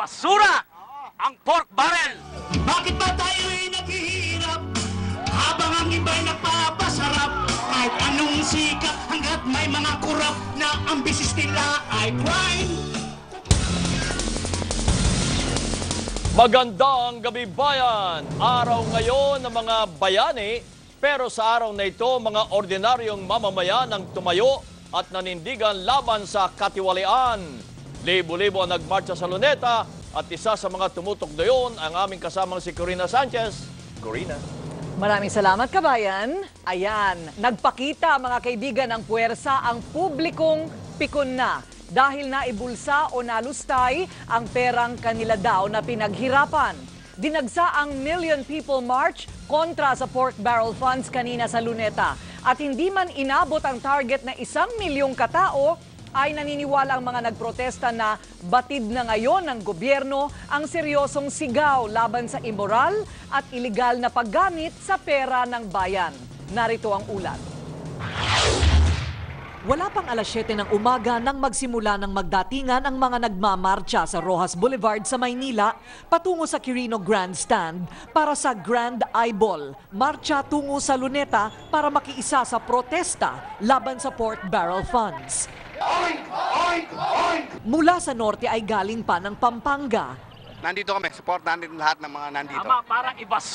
ibasura ang pork barrel. Bakit ba tayo'y naghihirap habang ang iba'y nagpapasarap? Kahit anong sikat hanggat may mga kurap na ang bisis nila ay crime. Magandang gabi bayan! Araw ngayon ng mga bayani, pero sa araw na ito, mga ordinaryong mamamayan ang tumayo at nanindigan laban sa katiwalian. Libo-libo ang nagmarcha sa Luneta at isa sa mga tumutok doon ang aming kasamang si Corina Sanchez. Corina. Maraming salamat, kabayan. Ayan, nagpakita mga kaibigan ng puwersa ang publikong pikon na dahil naibulsa o nalustay ang perang kanila daw na pinaghirapan. Dinagsa ang Million People March kontra sa pork barrel funds kanina sa Luneta. At hindi man inabot ang target na 1 milyong katao, ay naniniwala ang mga nagprotesta na batid na ngayon ng gobyerno ang seryosong sigaw laban sa immoral at iligal na paggamit sa pera ng bayan. Narito ang ulat. Wala pang alas 7 ng umaga nang magsimula ng magdatingan ang mga nagmamarcha sa Rojas Boulevard sa Maynila patungo sa Quirino Grandstand para sa Grand Eyeball, marcha tungo sa Luneta para makiisa sa protesta laban sa pork barrel funds. Oink! Oink! Oink! Mula sa norte ay galing pa ng Pampanga. Nandito kami, support natin lahat ng mga nandito. Tama, para ibasura